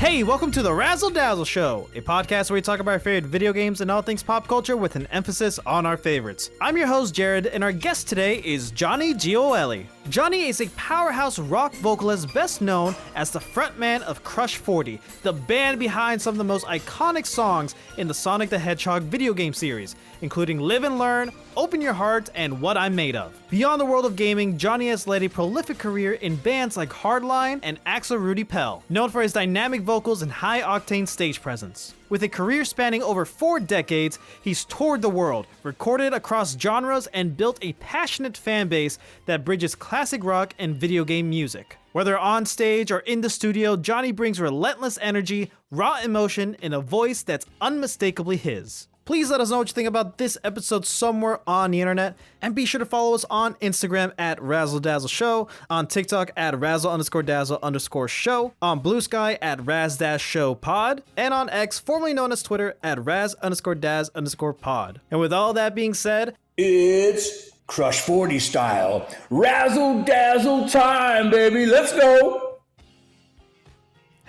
Hey, welcome to the Razzle Dazzle Show, a podcast where we talk about our favorite video games and all things pop culture with an emphasis on our favorites. I'm your host, Jared, and our guest today is Johnny Gioeli. Johnny is a powerhouse rock vocalist best known as the frontman of Crush 40, the band behind some of the most iconic songs in the Sonic the Hedgehog video game series, including Live and Learn, Open Your Heart, and What I'm Made Of. Beyond the world of gaming, Johnny has led a prolific career in bands like Hardline and Axel Rudi Pell, known for his dynamic vocals and high-octane stage presence. With a career spanning over 4 decades, he's toured the world, recorded across genres, and built a passionate fan base that bridges classic rock and video game music. Whether on stage or in the studio, Johnny brings relentless energy, raw emotion, and a voice that's unmistakably his. Please let us know what you think about this episode somewhere on the internet, and be sure to follow us on Instagram at RazzleDazzleShow, on TikTok at Razzle_Dazzle_show, on Blue Sky at Raz-Show-Pod, and on X, formerly known as Twitter, at Raz_Daz_pod. And with all that being said, it's Crush 40 style. Razzle dazzle time, baby. Let's go.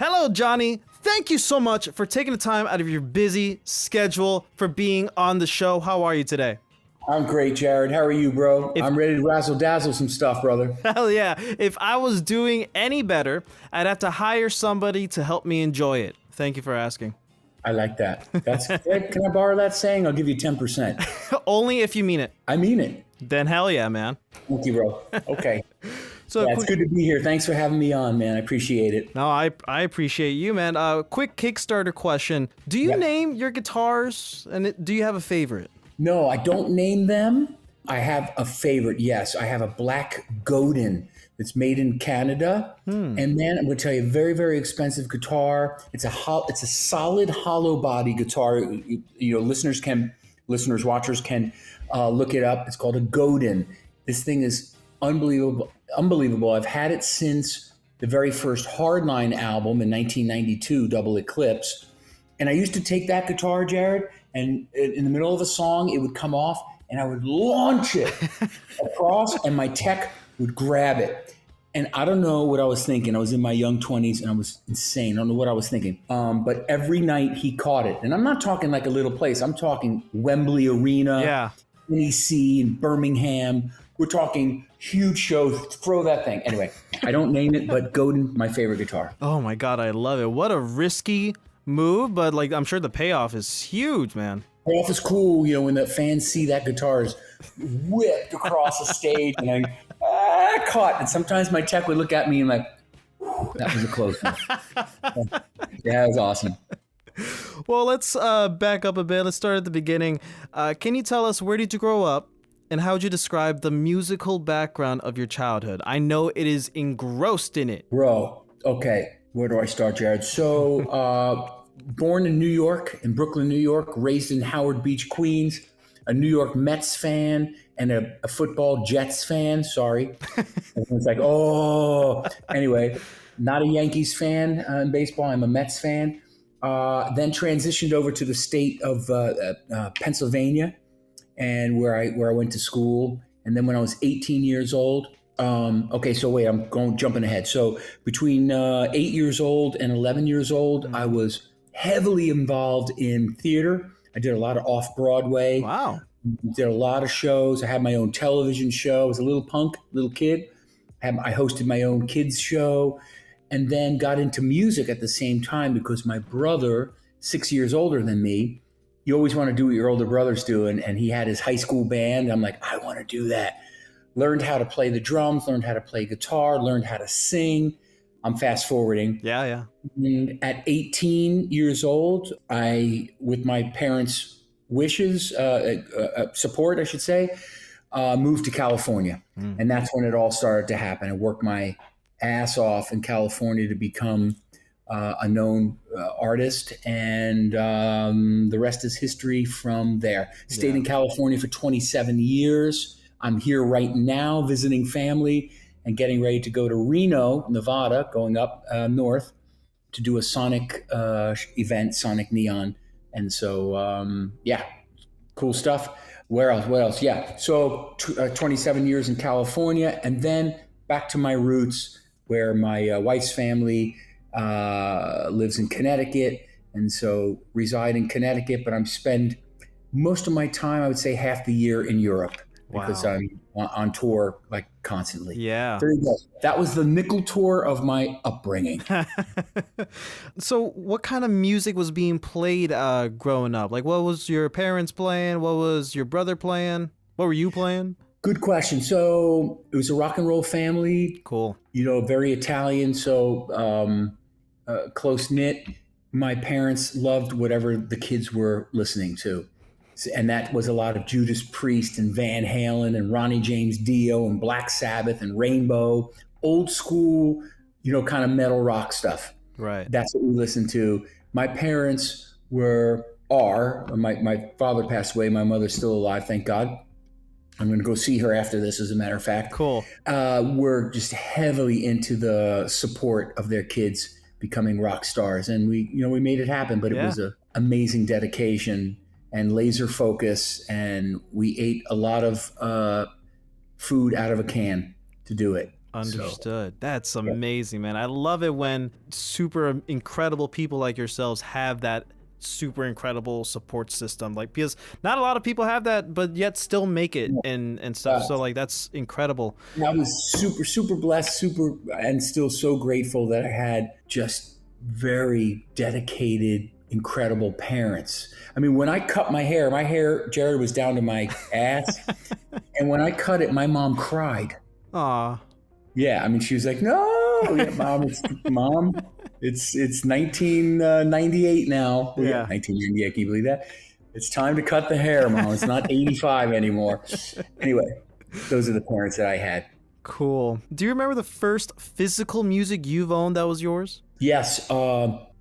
hello, Johnny. Thank you so much for taking the time out of your busy schedule for being on the show. How are you today? I'm great, Jared. How are you, bro? I'm ready to razzle dazzle some stuff, brother. Hell yeah. If I was doing any better, I'd have to hire somebody to help me enjoy it. Thank you for asking. I like that. Can I borrow that saying? I'll give you 10%. Only if you mean it. I mean it. Then hell yeah, man. Thank you, bro. Okay. So yeah, it's good to be here. Thanks for having me on, man. I appreciate it. No, I appreciate you, man. Quick Kickstarter question. Do you name your guitars, and do you have a favorite? No, I don't name them. I have a favorite, yes. I have a black Godin that's made in Canada. And then I'm going to tell you, a very, very expensive guitar. It's a solid hollow body guitar. You know, listeners, watchers can look it up. It's called a Godin. This thing is unbelievable. I've had it since the very first Hardline album in 1992, Double Eclipse. And I used to take that guitar, Jared, and in the middle of a song, it would come off and I would launch it across and my tech would grab it. And I don't know what I was thinking. I was in my young 20s and I was insane. I don't know what I was thinking. But every night he caught it. And I'm not talking like a little place. I'm talking Wembley Arena, NEC in Birmingham. We're talking huge shows. Throw that thing. Anyway, I don't name it, but Godin, my favorite guitar. Oh my God, I love it. What a risky move, but like I'm sure the payoff is huge, man. Payoff is cool, you know, when the fans see that guitar is whipped across the stage and I caught. And sometimes my tech would look at me and like, that was a close one. Yeah, it was awesome. Well, let's back up a bit. Let's start at the beginning. Can you tell us, where did you grow up? And how would you describe the musical background of your childhood? I know it is engrossed in it. Bro, okay. Where do I start, Jared? So, born in New York, in Brooklyn, New York, raised in Howard Beach, Queens, a New York Mets fan and a football Jets fan. Sorry. It's like, oh. Anyway, not a Yankees fan in baseball. I'm a Mets fan. Then transitioned over to the state of Pennsylvania, and where I went to school. And then when I was 18 years old, okay, so wait, jumping ahead. So between 8 years old and 11 years old, I was heavily involved in theater. I did a lot of off-Broadway. Wow. Did a lot of shows. I had my own television show. I was a little kid. I hosted my own kids show, and then got into music at the same time because my brother, 6 years older than me, you always want to do what your older brother's doing, and he had his high school band. I'm like, I want to do that. Learned how to play the drums, learned how to play guitar, learned how to sing. I'm fast forwarding. Yeah. And at 18 years old, I, with my parents' wishes, support, I should say, moved to California. And that's when it all started to happen. I worked my ass off in California to become a known artist, and the rest is history from there. Stayed in California for 27 years. I'm here right now visiting family and getting ready to go to Reno, Nevada, going up north to do a Sonic event, Sonic Neon. And so, cool stuff. Where else? What else? Yeah. So 27 years in California, and then back to my roots where my wife's family lives in Connecticut, and so reside in Connecticut, but I'm spend most of my time, I would say half the year in Europe because Wow. I'm on tour like constantly. Yeah. There you go. That was the nickel tour of my upbringing. So what kind of music was being played growing up? Like, what was your parents playing? What was your brother playing? What were you playing? Good question. So it was a rock and roll family, Cool. very Italian. So close knit. My parents loved whatever the kids were listening to. And that was a lot of Judas Priest and Van Halen and Ronnie James Dio and Black Sabbath and Rainbow, old school, kind of metal rock stuff. Right. That's what we listened to. My parents my father passed away. My mother's still alive, thank God. I'm going to go see her after this, as a matter of fact. Cool. We're just heavily into the support of their kids becoming rock stars. And we made it happen, but it was an amazing dedication and laser focus. And we ate a lot of food out of a can to do it. Understood. That's amazing, man. I love it when super incredible people like yourselves have that super incredible support system, like, because not a lot of people have that, but yet still make it and stuff. So like, that's incredible. I was super blessed, and still so grateful that I had just very dedicated, incredible parents. I mean, when I cut my hair, Jared, was down to my ass. And when I cut it, my mom cried. Aw. Yeah, I mean, she was like, "No, mom, it's 1998 now." Yeah. 1998. Can you believe that? It's time to cut the hair, Mom. It's not 85 anymore. Anyway, those are the parents that I had. Cool. Do you remember the first physical music you've owned that was yours? Yes,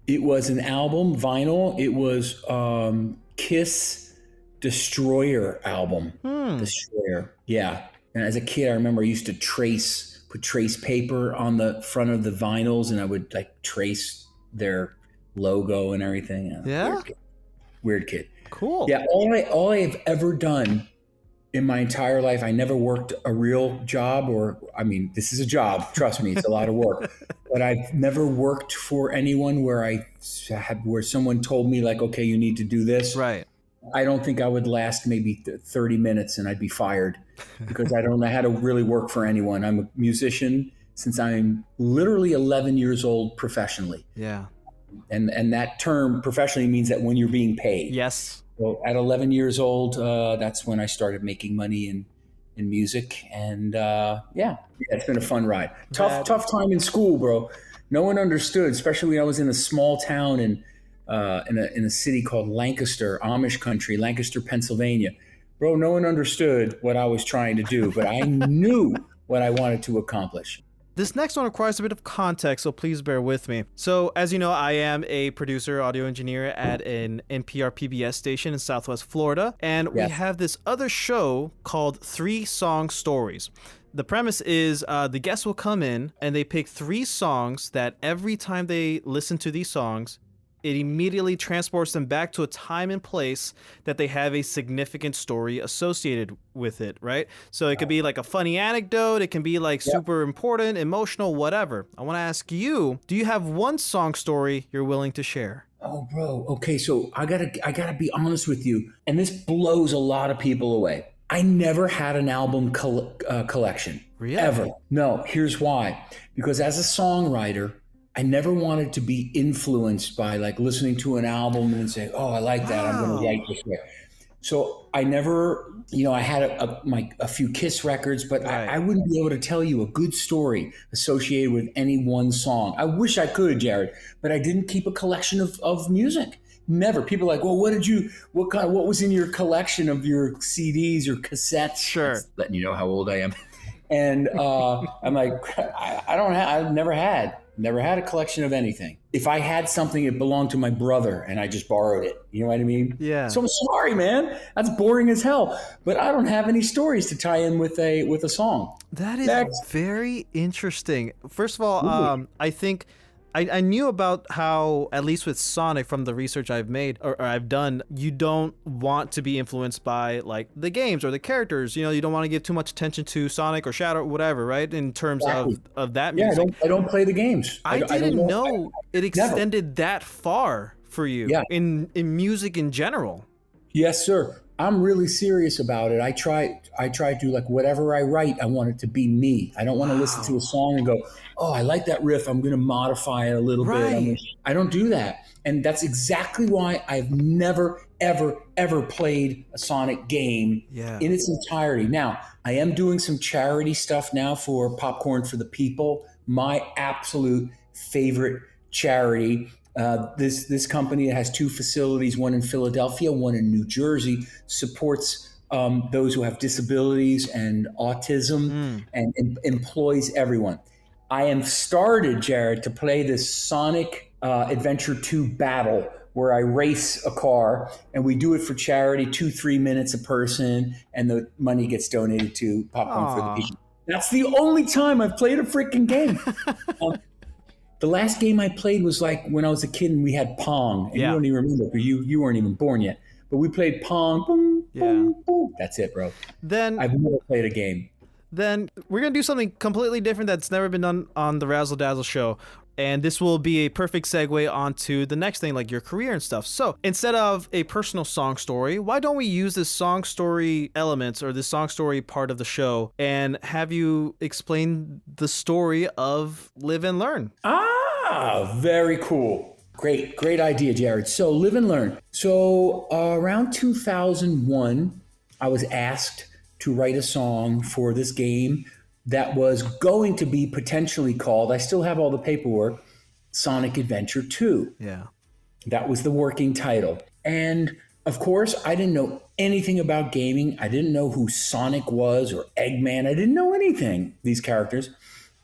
it was an album, vinyl. It was Kiss Destroyer album. Destroyer, yeah. And as a kid, I remember I used to put trace paper on the front of the vinyls, and I would like trace their logo and everything. Yeah. Weird kid. Cool. Yeah. All I have ever done in my entire life, I never worked a real job, this is a job. Trust me, it's a lot of work. But I've never worked for anyone where someone told me like, okay, you need to do this. Right. I don't think I would last maybe 30 minutes and I'd be fired because I don't know how to really work for anyone. I'm a musician since I'm literally 11 years old professionally. Yeah. And that term professionally means that when you're being paid. Yes. So at 11 years old, that's when I started making money in music. And it's been a fun ride. Tough time in school, bro. No one understood, especially when I was in a small town in a city called Lancaster, Amish country, Lancaster, Pennsylvania. Bro, no one understood what I was trying to do, but I knew what I wanted to accomplish. This next one requires a bit of context, so please bear with me. So, as you know, I am a producer, audio engineer at an NPR PBS station in Southwest Florida, and we have this other show called 3 Song Stories. The premise is the guests will come in and they pick 3 songs that every time they listen to these songs, it immediately transports them back to a time and place that they have a significant story associated with it, right? So it could be like a funny anecdote. It can be like super important, emotional, whatever. I want to ask you, do you have one song story you're willing to share? Oh, bro. Okay, so I gotta be honest with you, and this blows a lot of people away. I never had an album collection. Really? Ever. No, here's why. Because as a songwriter, I never wanted to be influenced by like listening to an album and saying, "Oh, I like that. I'm going to write this way." So I never, I had a few Kiss records, but Right. I wouldn't be able to tell you a good story associated with any one song. I wish I could, Jared, but I didn't keep a collection of music. Never. People are like, well, what was in your collection of your CDs or cassettes? Sure. That's letting you know how old I am. And I'm like, I've never had a collection of anything. If I had something, it belonged to my brother and I just borrowed it. You know what I mean? Yeah. So I'm sorry, man. That's boring as hell. But I don't have any stories to tie in with a song. That is very interesting. First of all, I think I knew about how, at least with Sonic, from the research I've made or I've done, you don't want to be influenced by like the games or the characters. You know, you don't want to give too much attention to Sonic or Shadow or whatever, right? In terms of that music. Yeah, I don't play the games. I didn't know it extended that far for you in music in general. Yes, sir. I'm really serious about it. I try to, like, whatever I write, I want it to be me. I don't want to listen to a song and go, oh, I like that riff, I'm going to modify it a little bit. I don't do that. And that's exactly why I've never, ever, ever played a Sonic game in its entirety. Now, I am doing some charity stuff now for Popcorn for the People, my absolute favorite charity. This company that has two facilities, one in Philadelphia, one in New Jersey, supports those who have disabilities and autism and employs everyone. I am started, Jared, to play this Sonic Adventure 2 battle where I race a car and we do it for charity, 2-3 minutes a person, and the money gets donated to Popcorn for the People. That's the only time I've played a freaking game. The last game I played was like when I was a kid and we had Pong. And you don't even remember, because you weren't even born yet. But we played Pong. Boom, boom, boom. That's it, bro. Then I've never played a game. Then we're going to do something completely different that's never been done on the Razzle Dazzle show. And this will be a perfect segue onto the next thing, like your career and stuff. So instead of a personal song story, why don't we use this song story elements or this song story part of the show and have you explain the story of Live and Learn? Very cool. Great idea, Jared. So Live and Learn. So around 2001, I was asked to write a song for this game that was going to be potentially called, I still have all the paperwork, Sonic Adventure 2. Yeah. That was the working title. And of course, I didn't know anything about gaming. I didn't know who Sonic was or Eggman. I didn't know anything, these characters.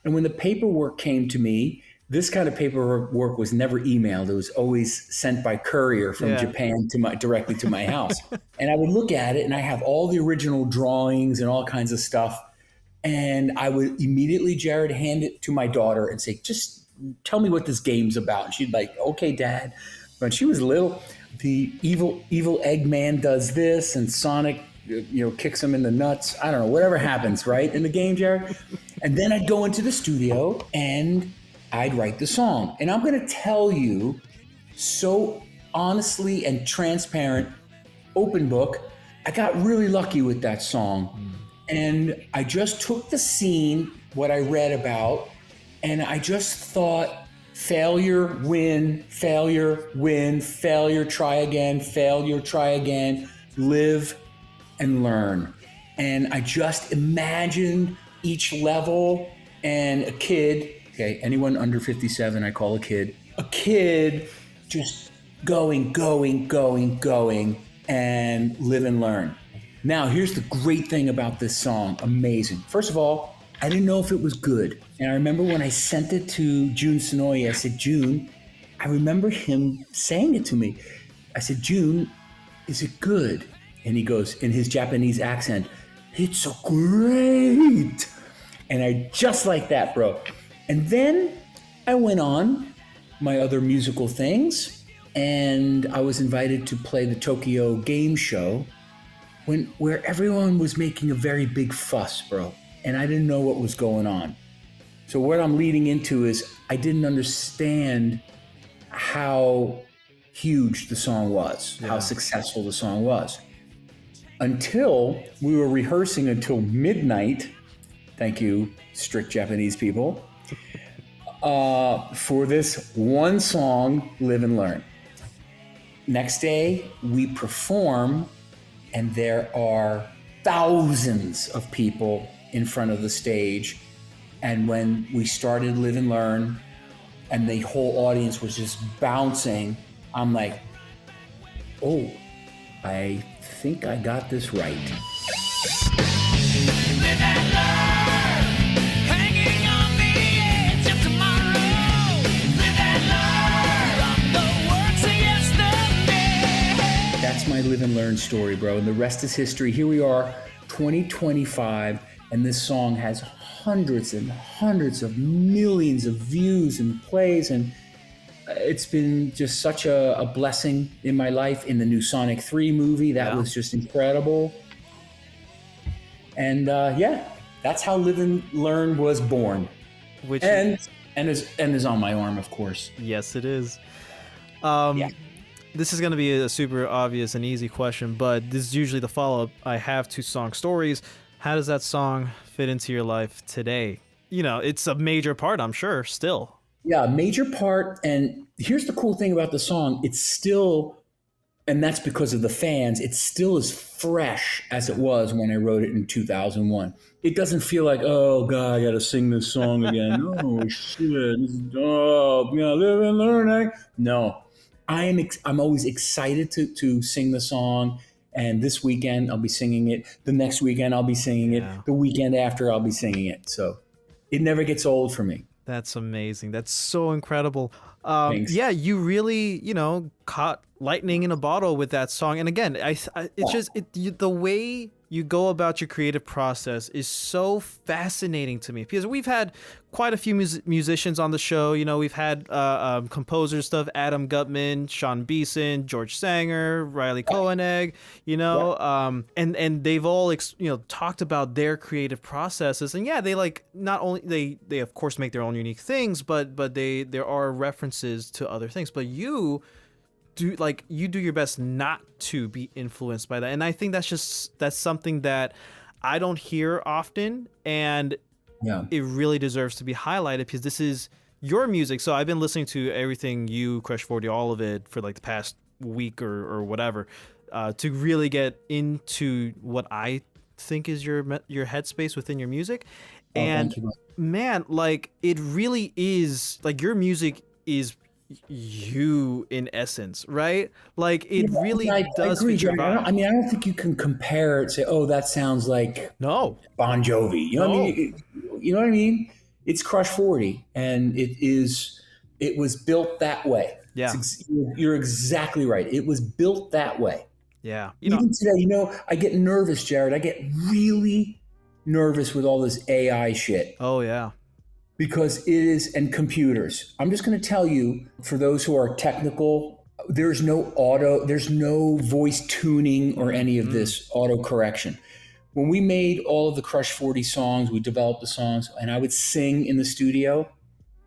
And when the paperwork came to me, this kind of paperwork was never emailed. It was always sent by courier from Japan directly to my house. And I would look at it and I have all the original drawings and all kinds of stuff. And I would immediately, Jared, hand it to my daughter and say, just tell me what this game's about. And she'd be like, okay, Dad. When she was little, the evil Eggman does this and Sonic, kicks him in the nuts. I don't know, whatever happens, right, in the game, Jared. And then I'd go into the studio and I'd write the song. And I'm going to tell you so honestly and transparent, open book, I got really lucky with that song. And I just took the scene, what I read about, and I just thought, failure, win, failure, win, failure, try again, failure, try again, live and learn. And I just imagined each level and a kid, okay, anyone under 57, I call a kid just going, and live and learn. Now, here's the great thing about this song. Amazing. First of all, I didn't know if it was good. And I remember when I sent it to Jun Senoue, I said, Jun, I remember him saying it to me. I said, Jun, is it good? And he goes, in his Japanese accent, it's so great. And I just like that, bro. And then I went on my other musical things, and I was invited to play the Tokyo Game Show, where everyone was making a very big fuss, bro. And I didn't know what was going on. So what I'm leading into is I didn't understand how huge the song was, how successful the song was. Until we were rehearsing until midnight, thank you, strict Japanese people, for this one song, Live and Learn. Next day, we perform, and there are thousands of people in front of the stage. And when we started Live and Learn, and the whole audience was just bouncing, I'm like, oh, I think I got this right. Live and learn, hanging on the edge of tomorrow. Live and learn from the works of yesterday. That's my Live and Learn story, bro. And the rest is history. Here we are, 2025, and this song has hundreds and hundreds of millions of views and plays, and it's been just such a blessing in my life. In the new Sonic 3 movie, that was just incredible. And that's how Live and Learn was born. Which is on my arm, of course. Yes, it is. This is going to be a super obvious and easy question, but this is usually the follow-up I have to song stories. How does that song fit into your life today? You know, it's a major part, I'm sure, still. Yeah, a major part. And here's the cool thing about the song. It's still, and that's because of the fans, it's still as fresh as it was when I wrote it in 2001. It doesn't feel like, oh, God, I got to sing this song again. Oh, shit. Live and learn. No. I'm always excited to sing the song, and this weekend I'll be singing it. The next weekend I'll be singing it. The weekend after I'll be singing it. So it never gets old for me. That's amazing. That's so incredible. Thanks. Yeah, you really, caught lightning in a bottle with that song. And again, the way you go about your creative process is so fascinating to me, because we've had quite a few musicians on the show. We've had composers stuff, Adam Gutman, Sean Beeson, George Sanger, Riley Koenig, and they've all talked about their creative processes. And yeah, they not only they of course make their own unique things, but there are references to other things. But you do your best not to be influenced by that. And I think that's something that I don't hear often, and it really deserves to be highlighted, because this is your music. So I've been listening to everything you, Crush 40, all of it for the past week or whatever, to really get into what I think is your headspace within your music. And man, it really is, your music is you in essence, right? It really does. I agree, Johnny. I don't think you can compare it. Say, oh, that sounds like Bon Jovi. You know what I mean? You know what I mean? It's Crush 40, and it was built that way. Yeah, you're exactly right. It was built that way. Yeah. Even today, I get nervous, Jared. I get really nervous with all this AI shit. Oh yeah. Because it is, and computers. I'm just going to tell you, for those who are technical, there's no voice tuning or any of this auto correction. When we made all of the Crush 40 songs, we developed the songs, and I would sing in the studio.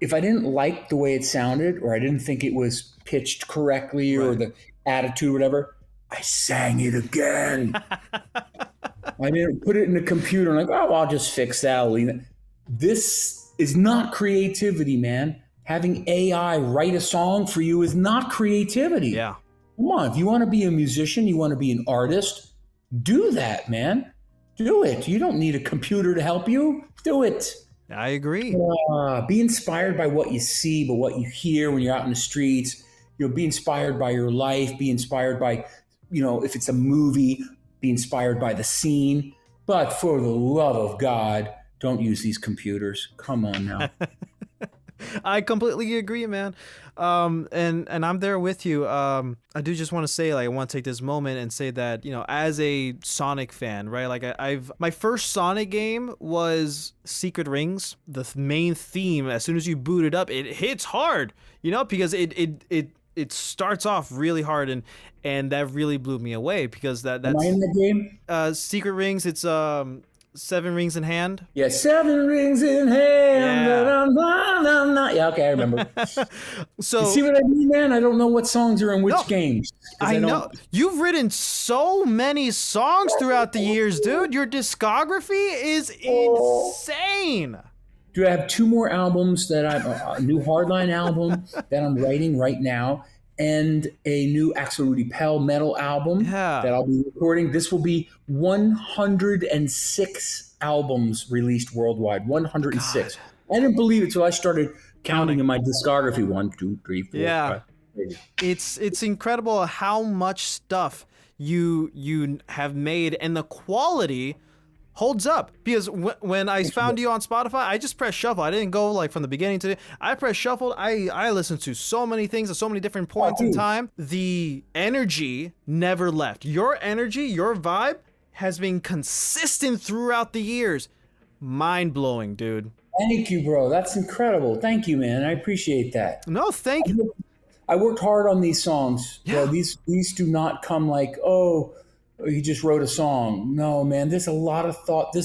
If I didn't like the way it sounded, or I didn't think it was pitched correctly, or the attitude, whatever, I sang it again. I didn't put it in the computer and I'll just fix that. I'll leave it. This is not creativity, man. Having AI write a song for you is not creativity. Yeah. Come on, if you want to be a musician, you want to be an artist, do that, man. Do it. You don't need a computer to help you. Do it. I agree. Be inspired by what you see, but what you hear when you're out in the streets. Be inspired by your life. Be inspired by, if it's a movie, be inspired by the scene. But for the love of God, don't use these computers. Come on now. I completely agree, man. And I'm there with you. I do just want to say, I want to take this moment and say that, as a Sonic fan, right? My first Sonic game was Secret Rings. The main theme, as soon as you boot it up, it hits hard, because it starts off really hard, and that really blew me away, because that's Am I in the game? Secret Rings. It's 7 Rings in Hand. Yeah, 7 Rings in Hand. Yeah. Yeah, okay, I remember. So you see what I mean, man? I don't know what songs are in which games. I know. You've written so many songs throughout the years, dude. Your discography is insane. Do I have 2 more albums that a new Hardline album that I'm writing right now, and a new Axel Rudi Pell metal album that I'll be recording. This will be 106 albums released worldwide. 106. God. I didn't believe it until I started counting in my discography. 1, 2, 3, 4, 5. It's incredible how much stuff you have made, and the quality holds up, because when I found you on Spotify, I just pressed shuffle. I didn't go from the beginning to I pressed shuffle. I listened to so many things at so many different points in time. The energy never left. Your energy, your vibe has been consistent throughout the years. mind-blowing, dude. Thank you, bro. That's incredible. Thank you, man. I appreciate that. No, thank you. I worked hard on these songs. Yeah. Bro, these do not come like, oh, he just wrote a song. No, man. There's a lot of thought.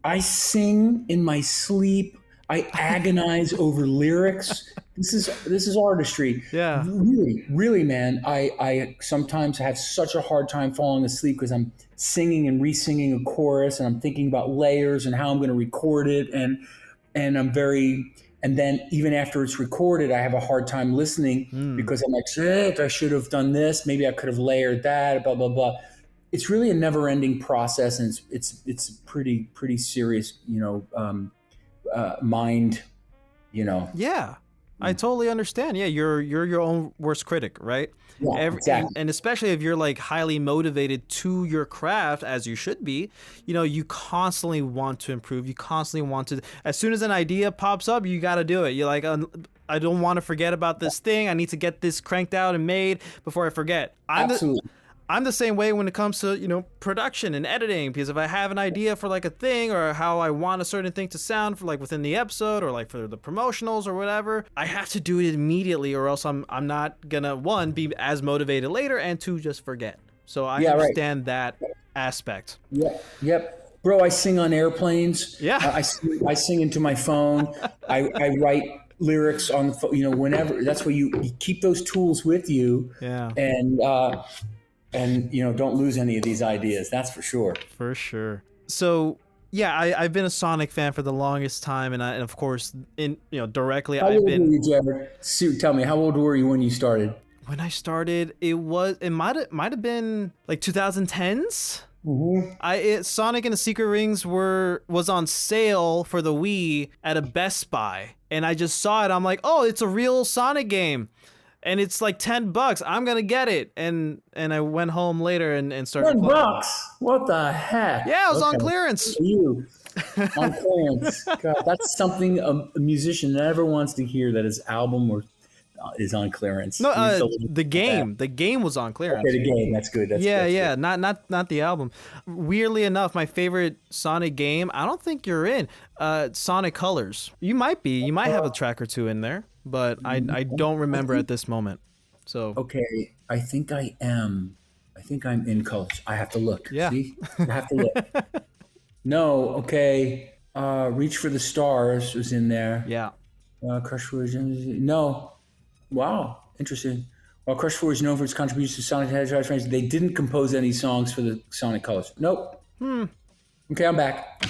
I sing in my sleep. I agonize over lyrics. This is artistry. Yeah. Really, really, man. I sometimes have such a hard time falling asleep because I'm singing and re-singing a chorus, and I'm thinking about layers and how I'm going to record it, and then even after it's recorded, I have a hard time listening because I'm like, shit, I should have done this. Maybe I could have layered that. Blah blah blah. It's really a never-ending process, and it's pretty serious, mind, Yeah. I totally understand. Yeah, you're your own worst critic, right? Yeah, exactly. And especially if you're like highly motivated to your craft, as you should be, you constantly want to improve. You constantly want to, as soon as an idea pops up, you got to do it. You're like, I don't want to forget about this thing. I need to get this cranked out and made before I forget. Absolutely. I'm the same way when it comes to, production and editing, because if I have an idea for like a thing or how I want a certain thing to sound for like within the episode or like for the promotionals or whatever, I have to do it immediately or else I'm not gonna, one, be as motivated later, and two, just forget. So I understand that aspect. Yeah. Yep. Bro, I sing on airplanes. Yeah. I sing into my phone. I write lyrics on the phone, whenever. That's where you keep those tools with you. Yeah. And don't lose any of these ideas. That's for sure. For sure. So yeah, I've been a Sonic fan for the longest time, and of course, directly How old were you, Jared? Tell me, how old were you when you started? When I started, it might have been like 2010s. Mm-hmm. Sonic and the Secret Rings was on sale for the Wii at a Best Buy, and I just saw it. I'm like, oh, it's a real Sonic game. And it's like $10. I'm gonna get it, and I went home later and started. $10? What the heck? Yeah, it was on clearance. You on clearance? God, that's something a musician never wants to hear, that his album is on clearance. No, the game was on clearance. Okay, the game. That's good. That's good. Good. Not the album. Weirdly enough, my favorite Sonic game, I don't think you're in. Sonic Colors. You might be. You might have a track or two in there, but I don't remember at this moment. So okay, I think I am. I think I'm in Colors. I have to look. Yeah. See? I have to look. No. Okay. Reach for the Stars was in there. Yeah. Crush Version. No. Wow, interesting. While Crush 4 is known for its contributions to Sonic the Hedgehog franchise, they didn't compose any songs for the Sonic Colors. Nope. Okay, I'm back.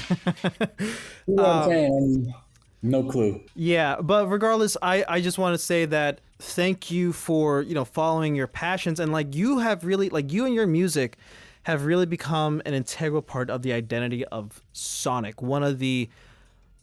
You know what I'm saying? No clue. Yeah, but regardless, I just want to say that thank you for, following your passions, and like you have really, like you and your music have really become an integral part of the identity of Sonic, one of the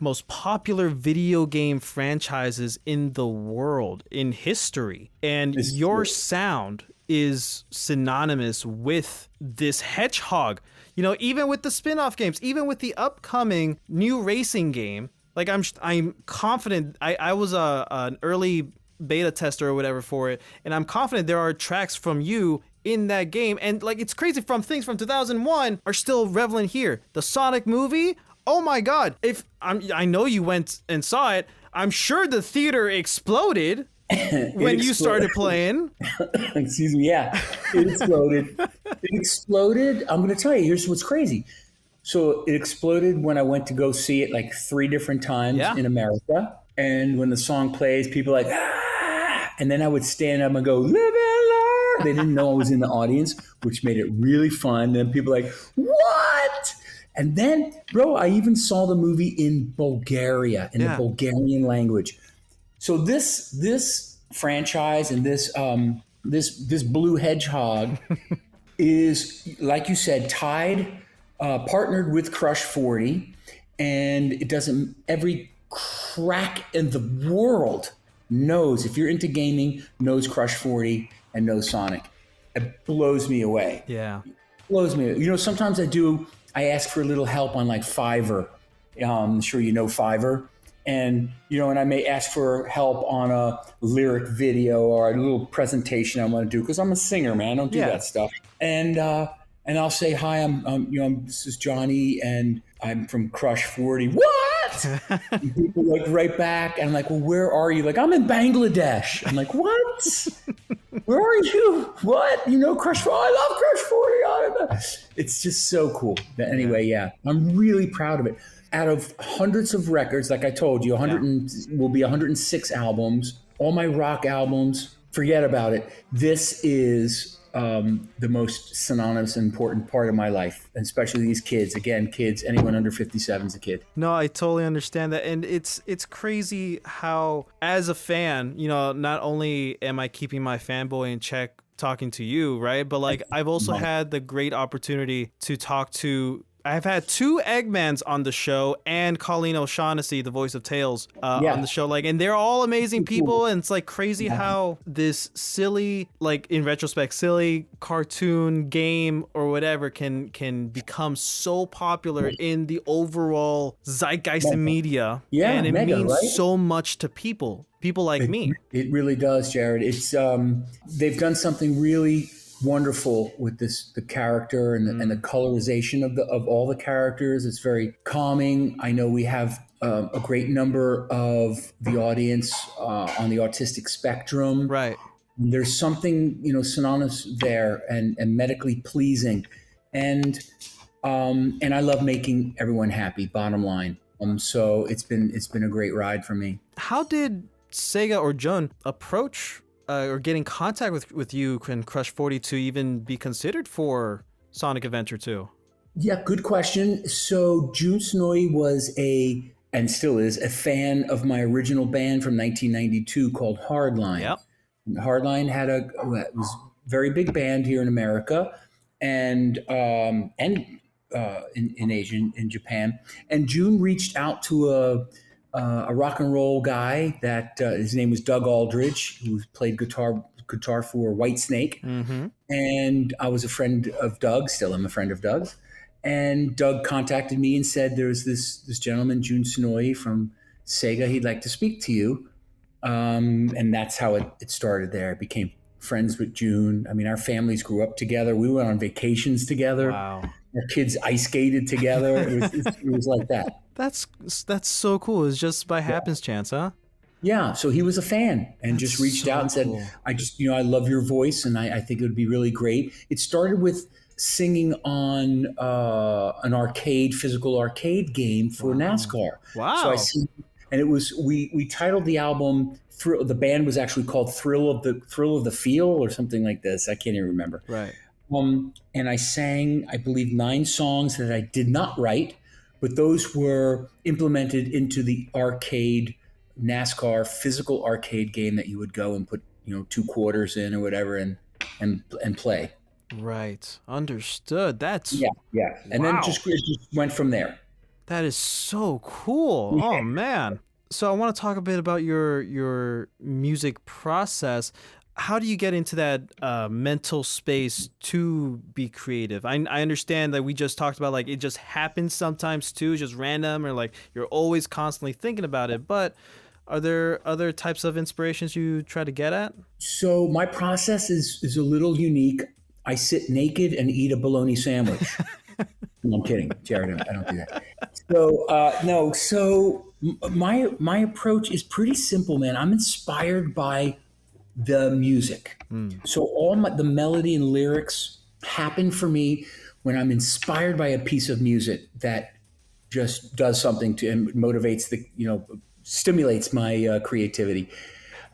most popular video game franchises in the world, in history. And your sound is synonymous with this hedgehog. Even with the spin-off games, even with the upcoming new racing game, like I'm confident. I was an early beta tester or whatever for it, and I'm confident there are tracks from you in that game. And like, it's crazy, from things from 2001 are still relevant here. The Sonic movie, oh my God! I know you went and saw it, I'm sure the theater exploded when you started playing. Excuse me. Yeah, it exploded. It exploded. I'm going to tell you. Here's what's crazy. So it exploded when I went to go see it like 3 different times in America. And when the song plays, people are like, ah! And then I would stand up and go, live and learn. They didn't know I was in the audience, which made it really fun. And people like, what? And then, bro, I even saw the movie in Bulgaria, in the Bulgarian language. So this franchise and this blue hedgehog is, like you said, partnered with Crush 40, and it doesn't. Every crack in the world knows, if you're into gaming, knows Crush 40 and knows Sonic. It blows me away. Yeah, blows me. Sometimes I ask for a little help on like Fiverr. I'm sure you know Fiverr. And, and I may ask for help on a lyric video or a little presentation I want to do, because I'm a singer, man. I don't do that stuff. And and I'll say, hi, this is Johnny, and I'm from Crush 40. What? And people like right back, and I'm like, well, where are you? Like, I'm in Bangladesh. I'm like, what? Where are you? What? You know Crush 40? I love Crush 40. It's just so cool. But anyway, yeah, I'm really proud of it. Out of hundreds of records, like I told you, will be 106 albums. All my rock albums, forget about it. This is the most synonymous and important part of my life, and especially these kids. Again, kids, anyone under 57 is a kid. No, I totally understand that. And it's crazy how, as a fan, you know, not only am I keeping my fanboy in check talking to you, right? But like, I've also had the great opportunity to talk to, I've had 2 Eggmans on the show and Colleen O'Shaughnessy, the voice of Tails, on the show. Like, and they're all amazing people. And it's like crazy how this silly, like in retrospect, silly cartoon game or whatever can become so popular in the overall zeitgeist in media. Yeah, and it means so much to people like me. It really does, Jared. It's they've done something really wonderful with the character and the colorization of all the characters. It's very calming. I know we have a great number of the audience on the autistic spectrum. Right. There's something, you know, synonymous there and medically pleasing, and I love making everyone happy. Bottom line. So it's been a great ride for me. How did Sega or Jun approach or get in contact with you and Crush 40 to even be considered for Sonic Adventure 2? Yeah, good question. So Jun Senoue was and still is, a fan of my original band from 1992 called Hardline. Yep. Hardline was a very big band here in America and in Asia, in Japan. And Jun reached out to a rock and roll guy that his name was Doug Aldridge, who played guitar for Whitesnake. Mm-hmm. And I was a friend of Doug, still am a friend of Doug's. And Doug contacted me and said, there's this gentleman, Jun Senoue from Sega, he'd like to speak to you. And that's how it started there. I became friends with Jun. I mean, our families grew up together. We went on vacations together. Wow. Our kids ice skated together. It was like that. That's so cool. It's just by happenstance, huh? Yeah. So he was a fan and just reached out and said, I love your voice and I think it would be really great. It started with singing on an physical arcade game for NASCAR. Wow. So and it was, we titled the album, the band was actually called Thrill of the Feel or something like this. I can't even remember. Right. And I sang, I believe, 9 songs that I did not write, but those were implemented into the arcade NASCAR physical arcade game that you would go and put, 2 quarters in or whatever and play. Right. Understood. That's yeah. And then it just went from there. That is so cool. Yeah. Oh man. So I want to talk a bit about your music process. How do you get into that mental space to be creative? I understand that we just talked about like it just happens sometimes too, just random, or like you're always constantly thinking about it. But are there other types of inspirations you try to get at? So my process is a little unique. I sit naked and eat a bologna sandwich. No, I'm kidding, Jared. I don't do that. So no. So my approach is pretty simple, man. I'm inspired by the music. So all the melody and lyrics happen for me when I'm inspired by a piece of music that just does something and motivates stimulates my creativity.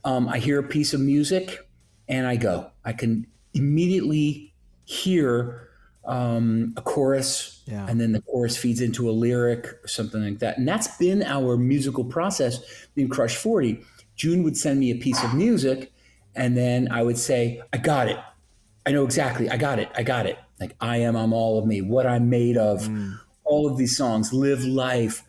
I hear a piece of music and I can immediately hear a chorus, and then the chorus feeds into a lyric or something like that. And that's been our musical process in Crush 40. Jun would send me a piece of music, and then I would say, I got it. I know exactly. I got it. Like I'm all of me, what I'm made of, all of these songs, Live Life.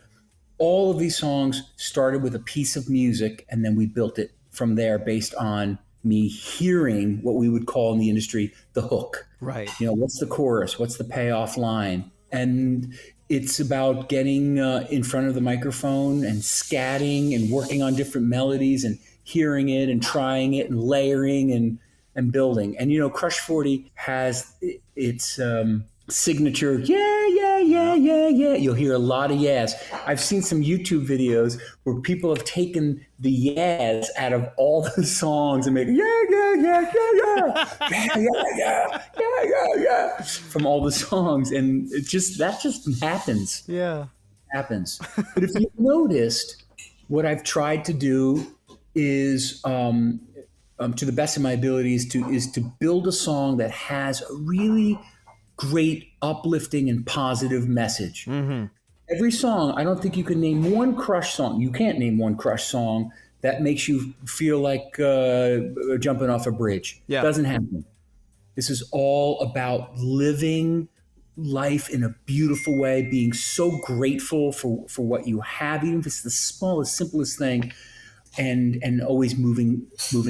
All of these songs started with a piece of music, and then we built it from there based on me hearing what we would call in the industry the hook. Right. What's the chorus? What's the payoff line? And it's about getting in front of the microphone and scatting and working on different melodies and hearing it and trying it and layering and building. And Crush 40 has its signature, yeah. You'll hear a lot of yes. I've seen some YouTube videos where people have taken the yes out of all the songs and made yeah from all the songs, and that just happens. Yeah. Happens. But if you've noticed, what I've tried to do is, to the best of my abilities, is to build a song that has a really great, uplifting, and positive message. Mm-hmm. Every song, I don't think you can name one Crush song. You can't name one Crush song that makes you feel like jumping off a bridge. Yeah. Doesn't happen. This is all about living life in a beautiful way, being so grateful for what you have, even if it's the smallest, simplest thing, and always moving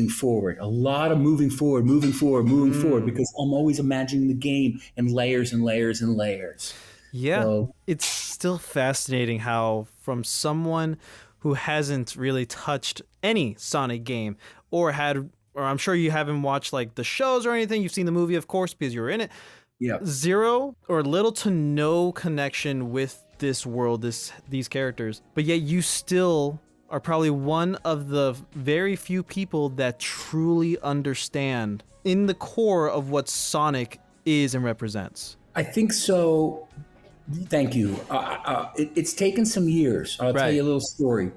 forward. A lot of moving forward, because I'm always imagining the game in layers and layers and layers. Yeah. So, it's still fascinating how, from someone who hasn't really touched any Sonic game or I'm sure you haven't watched like the shows or anything. You've seen the movie, of course, because you were in it. yeah. Zero or little to no connection with this world, these characters, but yet you still are probably one of the very few people that truly understand in the core of what Sonic is and represents. I think so. Thank you. It's taken some years. I'll tell you a little story.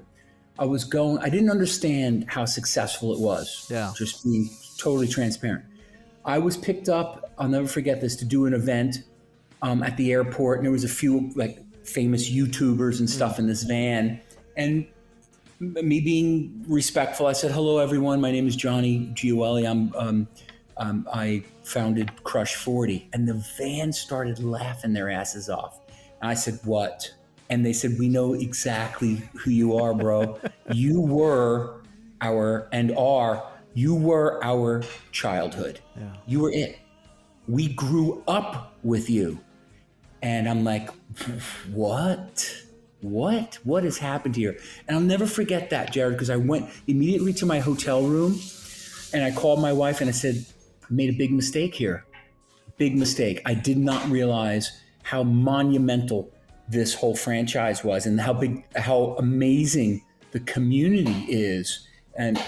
I didn't understand how successful it was. Yeah. Just being totally transparent. I was picked up, I'll never forget this, to do an event at the airport. And there was a few like famous YouTubers and stuff in this van. And me being respectful, I said, "Hello, everyone. My name is Johnny Gioeli. I founded Crush 40." And the van started laughing their asses off. And I said, "What?" And they said, "We know exactly who you are, bro. You were our childhood. Yeah. You were it. We grew up with you." And I'm like, "What? What has happened here?" And I'll never forget that, Jared, because I went immediately to my hotel room and I called my wife and I said, "I made a big mistake here. Big mistake. I did not realize how monumental this whole franchise was and how amazing the community is, and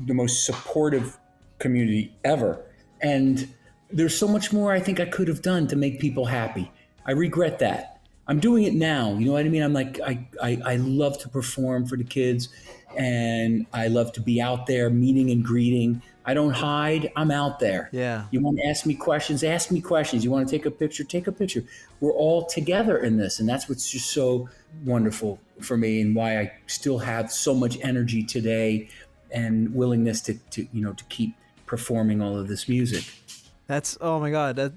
the most supportive community ever. And there's so much more I think I could have done to make people happy. I regret that. I'm doing it now. You know what I mean? I'm like, I love to perform for the kids, and I love to be out there meeting and greeting. I don't hide. I'm out there. Yeah. You want to ask me questions? Ask me questions. You want to take a picture? Take a picture. We're all together in this. And that's what's just so wonderful for me, and why I still have so much energy today and willingness to keep performing all of this music. That's, oh my God,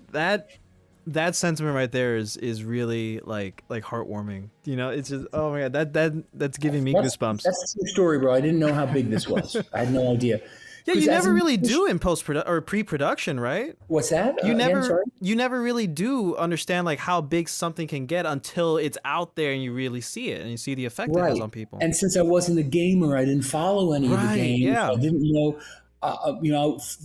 that sentiment right there is really like heartwarming. You know, it's just, oh my God, that's giving me goosebumps. That's the story, bro. I didn't know how big this was. I had no idea. Yeah, you never really do in or pre-production, right? What's that? You Again, sorry? you never really do understand like how big something can get until it's out there and you really see it and you see the effect it has on people. And since I wasn't a gamer, I didn't follow any of the games. Yeah. I didn't know.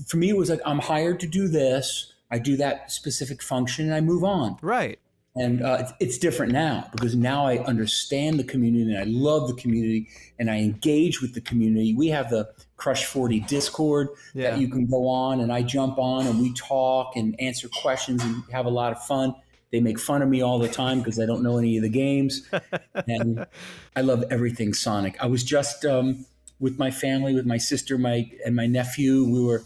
For me, it was like, I'm hired to do this. I do that specific function and I move on. Right. And it's different now, because now I understand the community and I love the community and I engage with the community. We have the Crush 40 Discord that you can go on, and I jump on and we talk and answer questions and have a lot of fun. They make fun of me all the time because I don't know any of the games. And I love everything Sonic. I was just with my family, with my sister, and my nephew. We were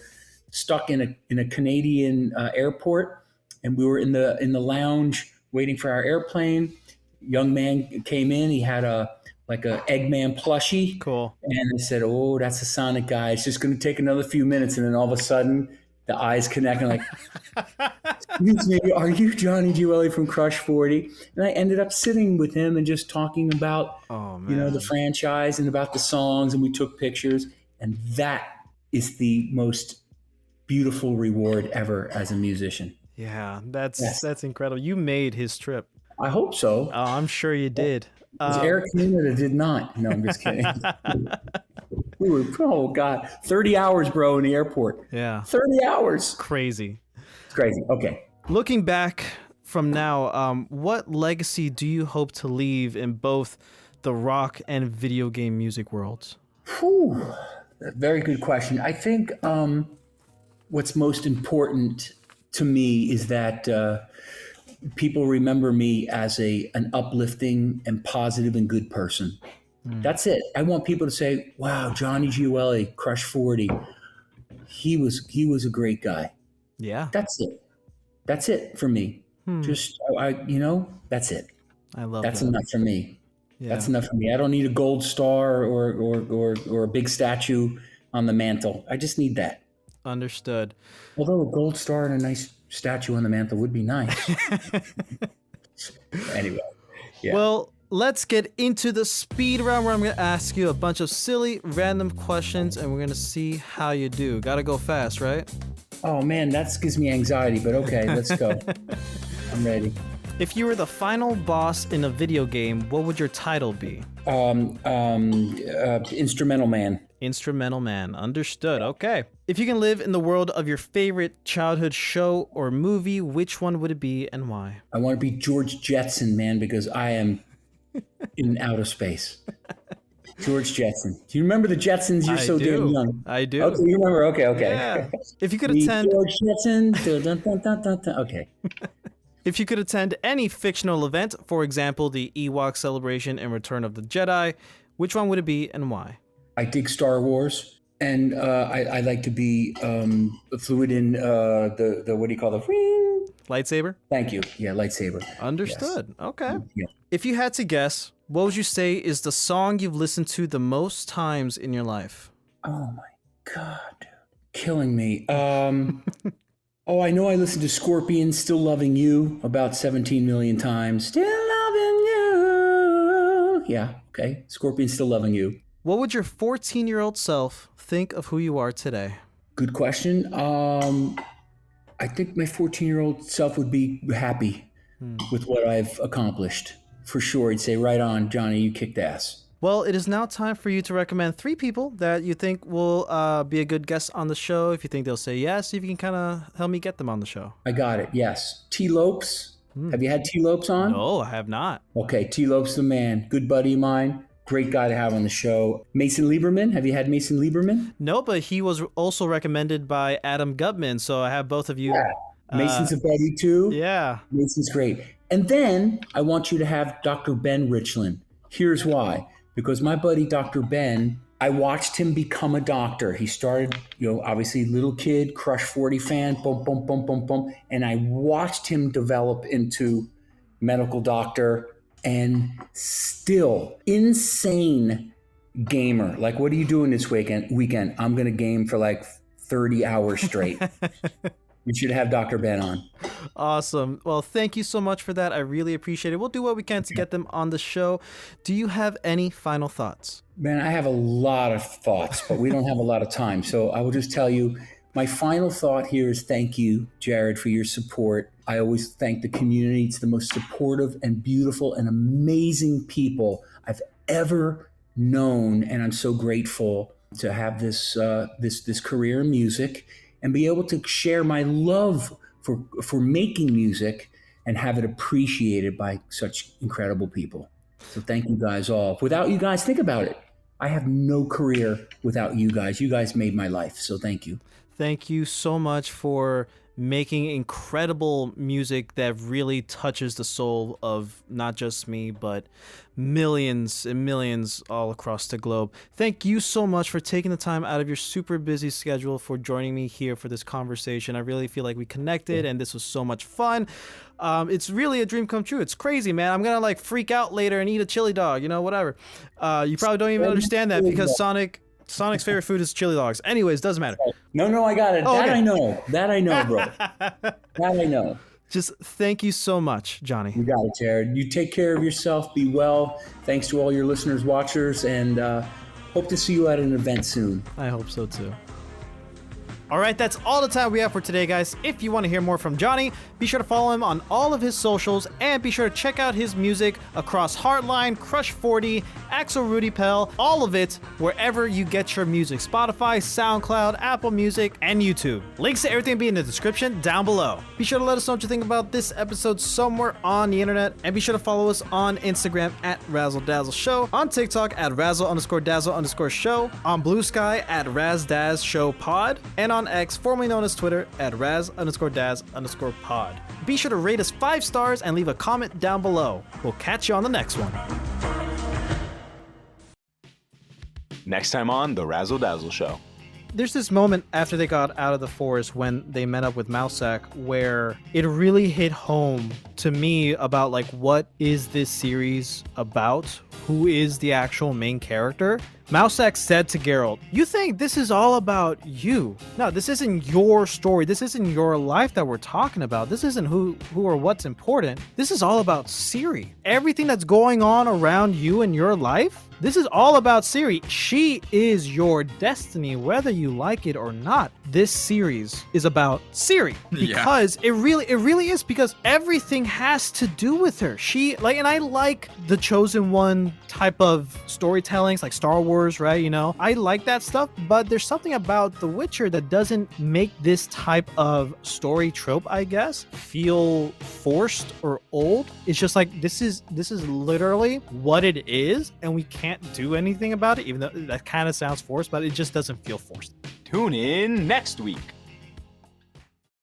stuck in a Canadian airport, and we were in the lounge waiting for our airplane. Young man came in. He had a Eggman plushie. Cool. And I said, "Oh, that's a Sonic guy. It's just going to take another few minutes." And then all of a sudden, the eyes connect. And I'm like, "Excuse me, are you Johnny Gioeli from Crush 40?" And I ended up sitting with him and just talking about, the franchise and about the songs. And we took pictures. And that is the most beautiful reward ever as a musician. Yeah, that's incredible. You made his trip. I hope so. Oh, I'm sure you did. Eric Canada did not. No, I'm just kidding. We were, 30 hours, bro, in the airport. Yeah. 30 hours. Crazy. It's crazy. Okay. Looking back from now, what legacy do you hope to leave in both the rock and video game music worlds? Whew. Very good question. I think what's most important to me is that people remember me as an uplifting and positive and good person. That's it. I want people to say, wow, Johnny Gioeli, Crush 40. He was a great guy. Yeah. That's it. That's it for me. Just, that's it. I love That's that. enough for me. Yeah. That's enough for me. I don't need a gold star or a big statue on the mantle. I just need that. Understood. Although a gold star and a nice statue on the mantle would be nice. Anyway. Yeah. Well, let's get into the speed round where I'm going to ask you a bunch of silly, random questions, and we're going to see how you do. Got to go fast, right? Oh, man, that gives me anxiety, but okay, let's go. I'm ready. If you were the final boss in a video game, what would your title be? Instrumental Man. Instrumental Man. Understood. Okay. If you can live in the world of your favorite childhood show or movie, which one would it be and why? I want to be George Jetson, man, because I am in outer space. George Jetson. Do you remember the Jetsons? You're so damn young. I do. Okay, you remember. Okay. Yeah. If you could Me, attend... George Jetson. Dun, dun, dun, dun, dun, dun. Okay. If you could attend any fictional event, for example, the Ewok celebration and Return of the Jedi, which one would it be and why? I dig Star Wars, and I like to be fluid in the what do you call the ring? Lightsaber? Thank you. Yeah, lightsaber. Understood. Yes. Okay. Yeah. If you had to guess, what would you say is the song you've listened to the most times in your life? Oh my God, dude. Killing me. Oh, I know I listened to Scorpions, Still Loving You, about 17 million times. Still loving you. Yeah, okay. Scorpions, Still Loving You. What would your 14-year-old self think of who you are today? Good question. I think my 14-year-old self would be happy with what I've accomplished. For sure. He'd say, right on, Johnny, you kicked ass. Well, it is now time for you to recommend 3 people that you think will be a good guest on the show. If you think they'll say yes, see if you can kind of help me get them on the show. I got it. Yes. T. Lopes. Have you had T. Lopes on? No, I have not. Okay. T. Lopes, the man. Good buddy of mine. Great guy to have on the show. Mason Lieberman. Have you had Mason Lieberman? No, but he was also recommended by Adam Gutman, so I have both of you. Yeah. Mason's a buddy too. Yeah. Mason's great. And then I want you to have Dr. Ben Richland. Here's why. Because my buddy, Dr. Ben, I watched him become a doctor. He started, obviously little kid, Crush 40 fan, boom, boom, boom, boom, boom. And I watched him develop into medical doctor and still insane gamer. Like, what are you doing this weekend? I'm going to game for like 30 hours straight. We should have Dr. Ben on. Awesome. Well, thank you so much for that. I really appreciate it. We'll do what we can to get them on the show. Do you have any final thoughts? Man, I have a lot of thoughts, but we don't have a lot of time. So I will just tell you, my final thought here is thank you, Jared, for your support. I always thank the community. It's the most supportive and beautiful and amazing people I've ever known. And I'm so grateful to have this career in music and be able to share my love for making music and have it appreciated by such incredible people. So thank you guys all. Without you guys, think about it. I have no career without you guys. You guys made my life. So thank you. Thank you so much for making incredible music that really touches the soul of not just me, but millions and millions all across the globe. Thank you so much for taking the time out of your super busy schedule for joining me here for this conversation. I really feel like we connected and this was so much fun. It's really a dream come true. It's crazy, man. I'm gonna like freak out later and eat a chili dog, whatever. You probably don't even understand that because Sonic's favorite food is chili dogs. Anyways, doesn't matter. No, I got it. Oh, that okay. I know. That I know, bro. That I know. Just thank you so much, Johnny. You got it, Jared. You take care of yourself. Be well. Thanks to all your listeners, watchers, and hope to see you at an event soon. I hope so too. All right, that's all the time we have for today, guys. If you want to hear more from Johnny, be sure to follow him on all of his socials and be sure to check out his music across Hardline, Crush 40, Axel Rudi Pell, all of it wherever you get your music. Spotify, SoundCloud, Apple Music, and YouTube. Links to everything will be in the description down below. Be sure to let us know what you think about this episode somewhere on the internet, and be sure to follow us on Instagram at Razzle Dazzle Show, on TikTok at Razzle_Dazzle_Show, on Blue Sky at RazDaz Show Pod, and on X, formerly known as Twitter, at Raz_Daz_Pod. Be sure to rate us 5 stars and leave a comment down below. We'll catch you on the next one. Next time on The Razzle Dazzle Show. There's this moment after they got out of the forest when they met up with Mousak where it really hit home to me about like what is this series about? Who is the actual main character? Mousak said to Geralt, "You think this is all about you? No, this isn't your story. This isn't your life that we're talking about. This isn't who or what's important. This is all about Ciri. Everything that's going on around you and your life, this is all about Ciri. She is your destiny, whether you like it or not. This series is about Ciri because it really is, because everything has to do with her. She like, and I like the Chosen One type of storytellings, like Star Wars, right? You know, I like that stuff, but there's something about The Witcher that doesn't make this type of story trope, I guess, feel forced or old. It's just like this is literally what it is, and we can't do anything about it, even though that kind of sounds forced, but it just doesn't feel forced. Tune in next week